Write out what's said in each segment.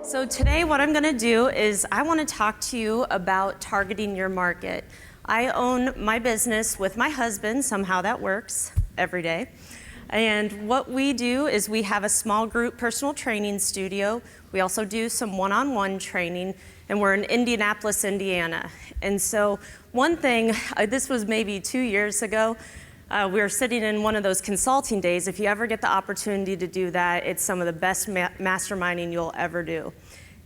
So today what I'm going to do is I want to talk to you about targeting your market. I own my business with my husband, somehow that works every day. And what we do is we have a small group personal training studio. We also do some one-on-one training, and we're in Indianapolis, Indiana. And so one thing, this was maybe 2 years ago, we were sitting in one of those consulting days. If you ever get the opportunity to do that, it's some of the best masterminding you'll ever do.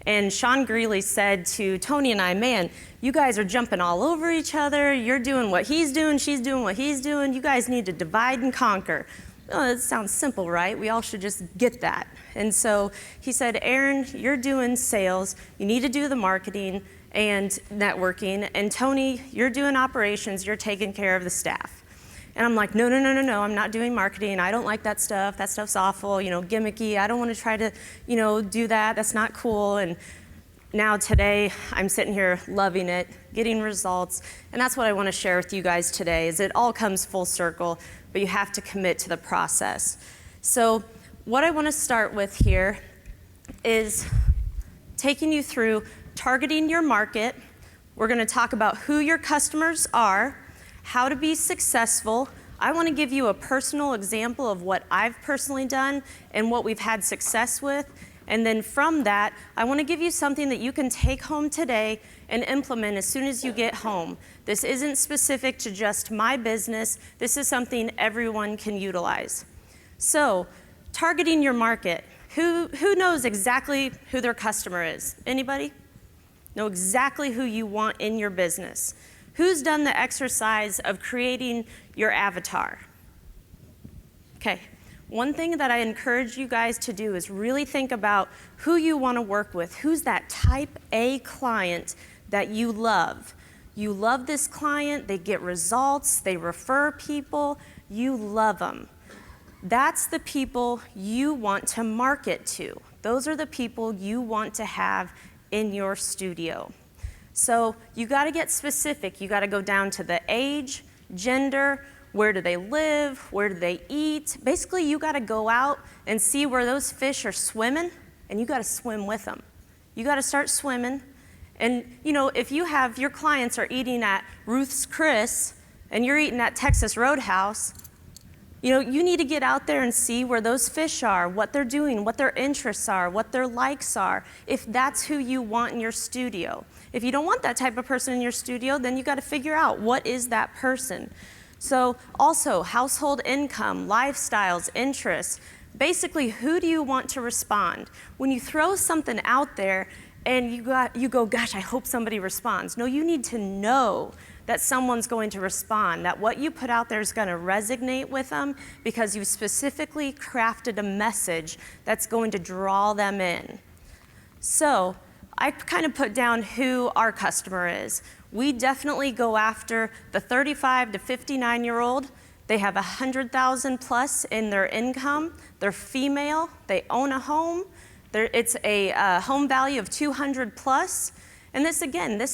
And Sean Greeley said to Tony and I, man, you guys are jumping all over each other. You're doing what he's doing, she's doing what he's doing. You guys need to divide and conquer. Oh, that sounds simple, right? We all should just get that. And so he said, Arin, you're doing sales. You need to do the marketing and networking. And Tony, you're doing operations. You're taking care of the staff. And I'm like, no, I'm not doing marketing. I don't like that stuff. That stuff's awful, gimmicky. I don't want to try to, do that. That's not cool. And now today, I'm sitting here loving it, getting results. And that's what I want to share with you guys today, is it all comes full circle, but you have to commit to the process. So what I want to start with here is taking you through targeting your market. We're going to talk about who your customers are, how to be successful. I want to give you a personal example of what I've personally done and what we've had success with. And then from that, I want to give you something that you can take home today and implement as soon as you get home. This isn't specific to just my business. This is something everyone can utilize. So, targeting your market. Who knows exactly who their customer is? Anybody? Know exactly who you want in your business. Who's done the exercise of creating your avatar? Okay, one thing that I encourage you guys to do is really think about who you want to work with. Who's that type A client that you love? You love this client, they get results, they refer people, you love them. That's the people you want to market to. Those are the people you want to have in your studio. So you got to get specific. You got to go down to the age, gender, where do they live, where do they eat. Basically, you got to go out and see where those fish are swimming, and you got to swim with them. You got to start swimming. And if you have your clients are eating at Ruth's Chris and you're eating at Texas Roadhouse, you need to get out there and see where those fish are, what they're doing, what their interests are, what their likes are, if that's who you want in your studio. If you don't want that type of person in your studio, then you got to figure out what is that person. So also household income, lifestyles, interests. Basically, who do you want to respond? When you throw something out there and you go, gosh, I hope somebody responds. No, you need to know that someone's going to respond, that what you put out there is going to resonate with them because you specifically crafted a message that's going to draw them in. So I kind of put down who our customer is. We definitely go after the 35 to 59-year-old. They have 100,000 plus in their income. They're female. They own a home. It's a home value of 200 plus. And this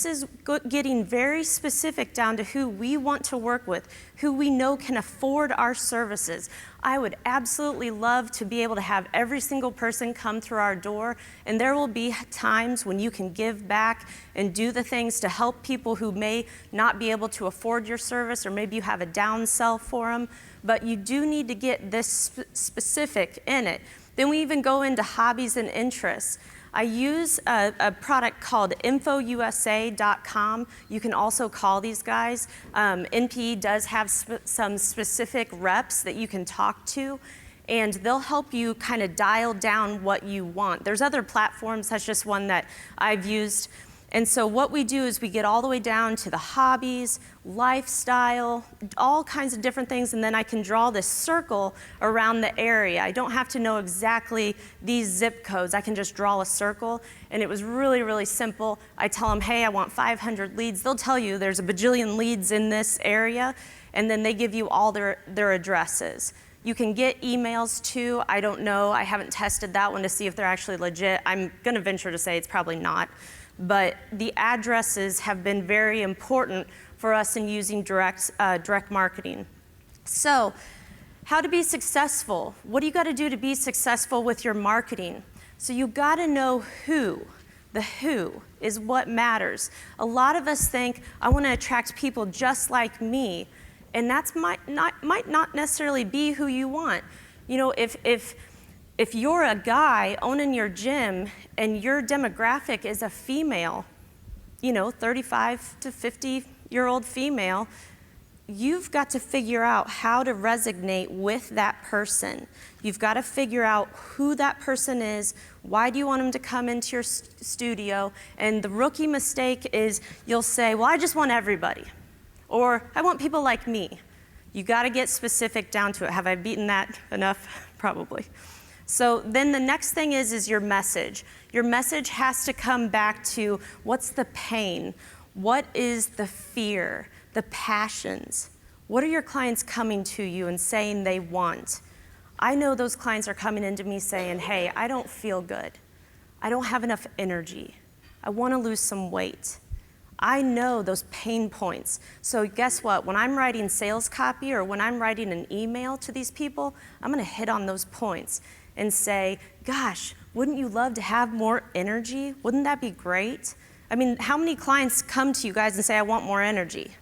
is getting very specific down to who we want to work with, who we know can afford our services. I would absolutely love to be able to have every single person come through our door, and there will be times when you can give back and do the things to help people who may not be able to afford your service, or maybe you have a downsell for them, but you do need to get this specific in it. Then we even go into hobbies and interests. I use a product called infousa.com. You can also call these guys. NPE does have some specific reps that you can talk to, and they'll help you kind of dial down what you want. There's other platforms. That's just one that I've used. And so what we do is we get all the way down to the hobbies, lifestyle, all kinds of different things, and then I can draw this circle around the area. I don't have to know exactly these zip codes. I can just draw a circle, and it was really, really simple. I tell them, hey, I want 500 leads. They'll tell you there's a bajillion leads in this area, and then they give you all their addresses. You can get emails too. I don't know. I haven't tested that one to see if they're actually legit. I'm going to venture to say it's probably not. But the addresses have been very important for us in using direct marketing. So, how to be successful? What do you got to do to be successful with your marketing? So you gotta know who. The who is what matters. A lot of us think, I wanna attract people just like me, and that might not necessarily be who you want. You know, if you're a guy owning your gym and your demographic is a female, you know, 35 to 50-year-old female, you've got to figure out how to resonate with that person. You've got to figure out who that person is, why do you want them to come into your studio, and the rookie mistake is you'll say, well, I just want everybody, or I want people like me. You got to get specific down to it. Have I beaten that enough? Probably. So then the next thing is your message. Your message has to come back to what's the pain? What is the fear? The passions? What are your clients coming to you and saying they want? I know those clients are coming into me saying, hey, I don't feel good. I don't have enough energy. I want to lose some weight. I know those pain points. So guess what? When I'm writing sales copy or when I'm writing an email to these people, I'm going to hit on those points and say, gosh, wouldn't you love to have more energy? Wouldn't that be great? I mean, how many clients come to you guys and say, I want more energy?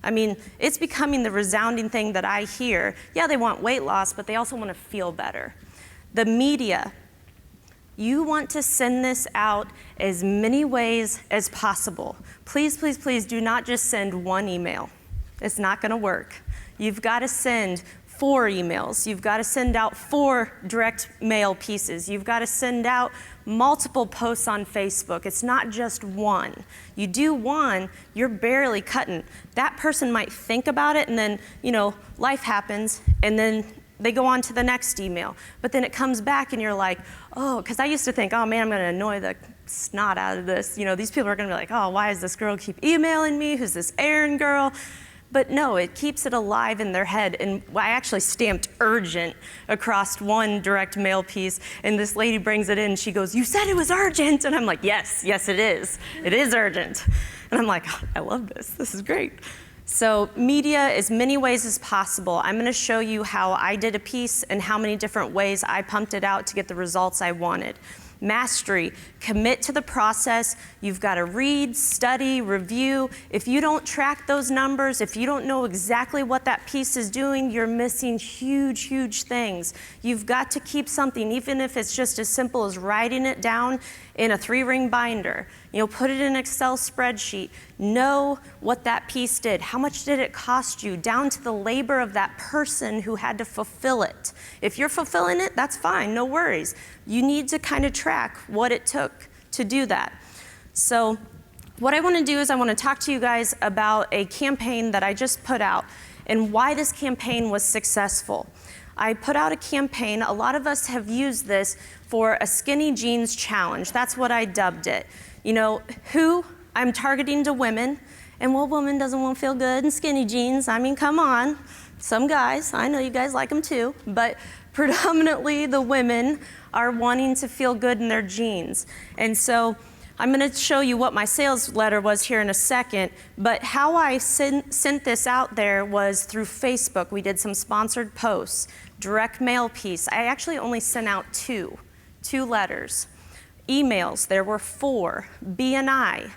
I mean, it's becoming the resounding thing that I hear. Yeah, they want weight loss, but they also want to feel better. The media, you want to send this out as many ways as possible. Please, please, please do not just send one email. It's not going to work. You've got to send 4 emails. You've got to send out 4 direct mail pieces. You've got to send out multiple posts on Facebook. It's not just one. You do one, you're barely cutting. That person might think about it and then, you know, life happens and then they go on to the next email. But then it comes back and you're like, oh, because I used to think, oh man, I'm going to annoy the snot out of this. You know, these people are going to be like, oh, why does this girl keep emailing me? Who's this Arin girl? But no, it keeps it alive in their head. And I actually stamped urgent across one direct mail piece. And this lady brings it in. She goes, you said it was urgent. And I'm like, yes, yes, it is. It is urgent. And I'm like, oh, I love this. This is great. So media, as many ways as possible. I'm going to show you how I did a piece and how many different ways I pumped it out to get the results I wanted. Mastery, commit to the process. You've got to read, study, review. If you don't track those numbers, if you don't know exactly what that piece is doing, you're missing huge, huge things. You've got to keep something, even if it's just as simple as writing it down in a 3-ring binder. You know, put it in an Excel spreadsheet. Know what that piece did. How much did it cost you? Down to the labor of that person who had to fulfill it. If you're fulfilling it, that's fine, no worries. You need to kind of track what it took to do that. So what I want to do is I want to talk to you guys about a campaign that I just put out and why this campaign was successful. I put out a campaign. A lot of us have used this for a skinny jeans challenge. That's what I dubbed it. You know, who I'm targeting to women, and what woman doesn't want to feel good in skinny jeans? I mean, come on. Some guys, I know you guys like them too, but predominantly the women are wanting to feel good in their jeans. And so I'm going to show you what my sales letter was here in a second, but how I sent this out there was through Facebook. We did some sponsored posts, direct mail piece. I actually only sent out two letters. Emails, there were 4. BNI,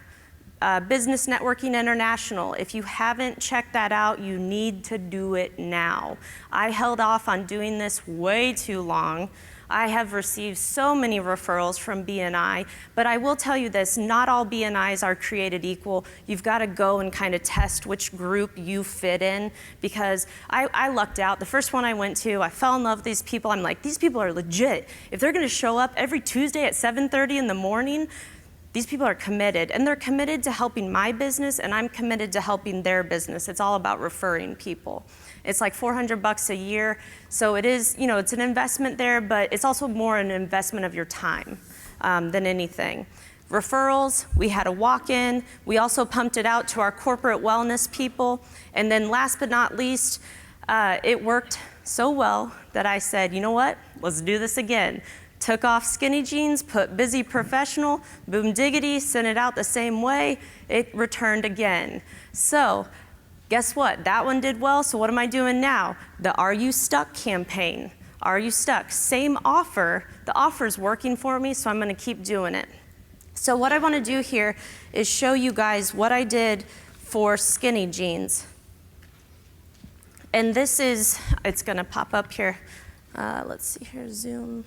Business Networking International. If you haven't checked that out, you need to do it now. I held off on doing this way too long. I have received so many referrals from BNI, but I will tell you this, not all BNIs are created equal. You've got to go and kind of test which group you fit in, because I lucked out. The first one I went to, I fell in love with these people. I'm like, these people are legit. If they're going to show up every Tuesday at 7:30 in the morning, these people are committed, and they're committed to helping my business, and I'm committed to helping their business. It's all about referring people. It's like $400 a year, so it is, you know, it's an investment there, but it's also more an investment of your time than anything. Referrals, we had a walk-in. We also pumped it out to our corporate wellness people, and then last but not least, it worked so well that I said, you know what, let's do this again. Took off skinny jeans, put busy professional, boom diggity, sent it out the same way, it returned again. So guess what? That one did well, so what am I doing now? The Are You Stuck campaign. Are you stuck? Same offer. The offer's working for me, so I'm gonna keep doing it. So what I wanna do here is show you guys what I did for skinny jeans. And this is, it's gonna pop up here. Let's see here, zoom.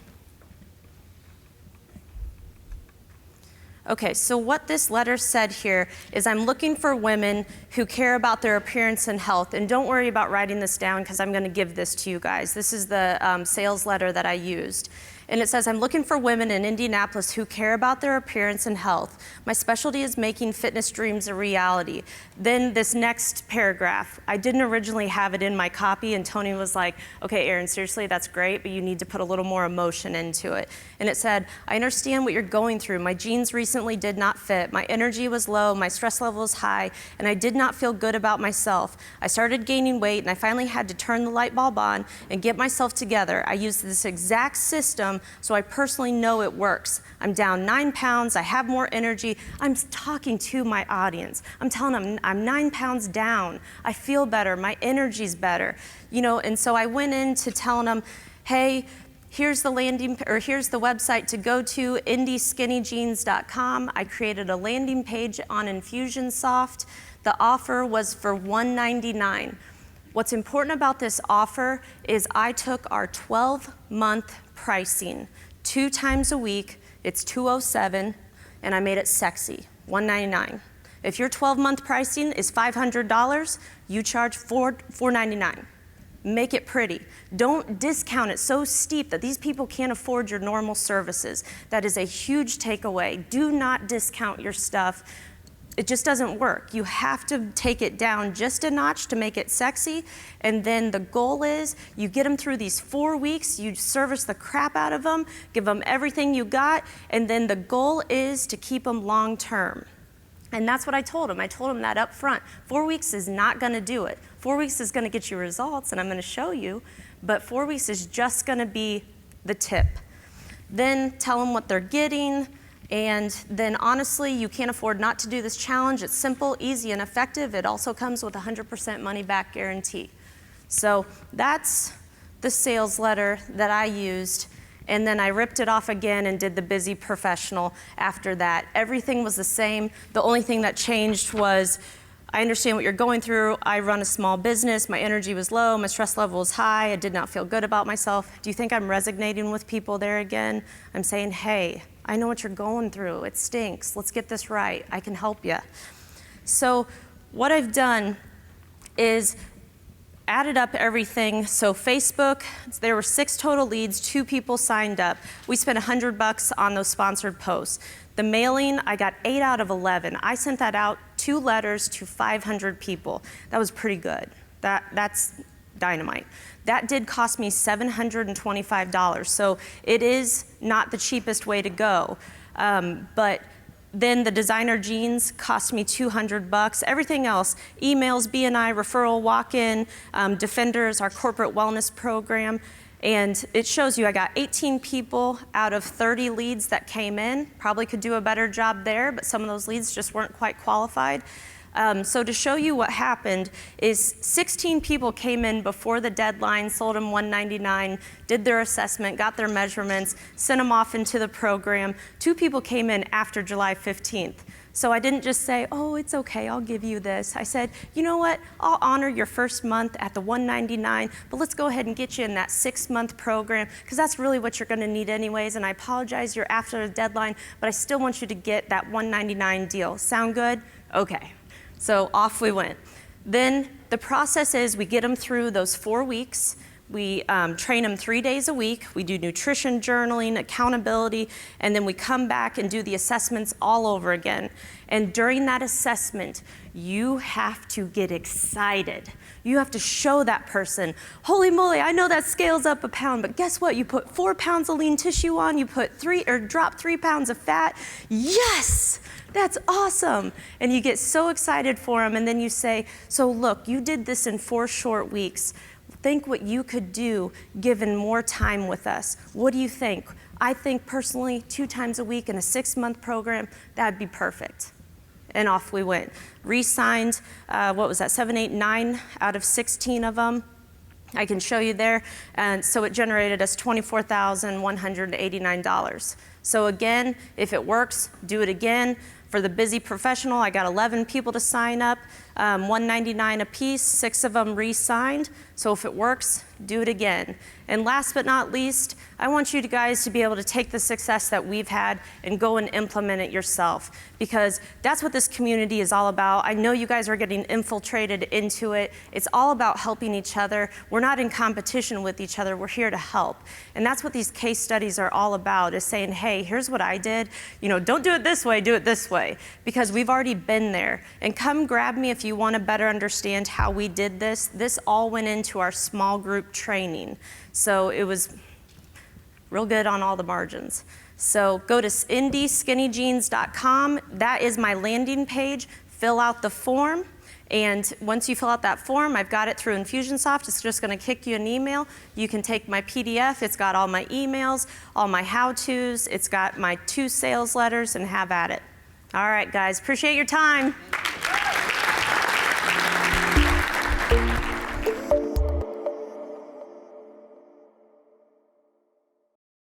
Okay, so what this letter said here is I'm looking for women who care about their appearance and health. And don't worry about writing this down because I'm going to give this to you guys. This is the sales letter that I used. And it says, I'm looking for women in Indianapolis who care about their appearance and health. My specialty is making fitness dreams a reality. Then this next paragraph, I didn't originally have it in my copy, and Tony was like, okay, Arin, seriously, that's great, but you need to put a little more emotion into it. And it said, I understand what you're going through. My jeans recently did not fit. My energy was low, my stress level was high, and I did not feel good about myself. I started gaining weight, and I finally had to turn the light bulb on and get myself together. I used this exact system, so I personally know it works. I'm down 9 pounds, I have more energy. I'm talking to my audience. I'm telling them I'm 9 pounds down. I feel better, my energy's better. You know, and so I went into telling them, hey, here's the website to go to, indieskinnyjeans.com. I created a landing page on Infusionsoft. The offer was for $199. What's important about this offer is I took our 12-month pricing 2 times a week. It's $207, and I made it sexy, $199. If your 12-month pricing is $500, you charge $499. Make it pretty. Don't discount it so steep that these people can't afford your normal services. That is a huge takeaway. Do not discount your stuff. It just doesn't work. You have to take it down just a notch to make it sexy, and then the goal is you get them through these 4 weeks, you service the crap out of them, give them everything you got, and then the goal is to keep them long term. And that's what I told them. I told them that up front. 4 weeks is not gonna do it. 4 weeks is gonna get you results, and I'm gonna show you, but 4 weeks is just gonna be the tip. Then tell them what they're getting, and then honestly, you can't afford not to do this challenge. It's simple, easy, and effective. It also comes with a 100% money back guarantee. So that's the sales letter that I used. And then I ripped it off again and did the busy professional after that. Everything was the same. The only thing that changed was, I understand what you're going through. I run a small business. My energy was low. My stress level was high. I did not feel good about myself. Do you think I'm resonating with people there again? I'm saying, hey, I know what you're going through. It stinks. Let's get this right. I can help you. So what I've done is added up everything. So Facebook, there were 6 total leads, 2 people signed up. We spent $100 on those sponsored posts. The mailing, I got 8 out of 11. I sent that out 2 letters to 500 people. That was pretty good. That's dynamite. That did cost me $725. So it is not the cheapest way to go. But then the designer jeans cost me $200. Everything else, emails, BNI, referral, walk-in, Defenders, our corporate wellness program. And it shows you I got 18 people out of 30 leads that came in. Probably could do a better job there, but some of those leads just weren't quite qualified. So to show you what happened is 16 people came in before the deadline, sold them $199, did their assessment, got their measurements, sent them off into the program. 2 people came in after July 15th. So I didn't just say, oh, it's okay, I'll give you this. I said, you know what, I'll honor your first month at the $199, but let's go ahead and get you in that 6-month program, because that's really what you're gonna need anyways, and I apologize, you're after the deadline, but I still want you to get that $199 deal. Sound good? Okay. So off we went. Then the process is we get them through those 4 weeks. We train them 3 days a week. We do nutrition journaling, accountability, and then we come back and do the assessments all over again. And during that assessment, you have to get excited. You have to show that person, holy moly, I know that scale's up a pound, but guess what? You put 4 pounds of lean tissue on, you put drop 3 pounds of fat. Yes! That's awesome. And you get so excited for them, and then you say, so look, you did this in 4 short weeks. Think what you could do given more time with us. What do you think? I think personally 2 times a week in a 6-month program, that'd be perfect. And off we went. Re-signed, what was that, 7, 8, 9 out of 16 of them. I can show you there. And so it generated us $24,189. So again, if it works, do it again. For the busy professional, I got 11 people to sign up, $199 a piece, 6 of them re-signed. So if it works, do it again. And last but not least, I want you guys to be able to take the success that we've had and go and implement it yourself, because that's what this community is all about. I know you guys are getting infiltrated into it. It's all about helping each other. We're not in competition with each other. We're here to help. And that's what these case studies are all about, is saying, hey, here's what I did. You know, don't do it this way, do it this way, because we've already been there. And come grab me if you want to better understand how we did this. This all went into our small group training. So it was real good on all the margins. So go to indyskinnyjeans.com. That is my landing page. Fill out the form. And once you fill out that form, I've got it through Infusionsoft. It's just going to kick you an email. You can take my PDF. It's got all my emails, all my how-tos. It's got my 2 sales letters, and have at it. All right, guys. Appreciate your time.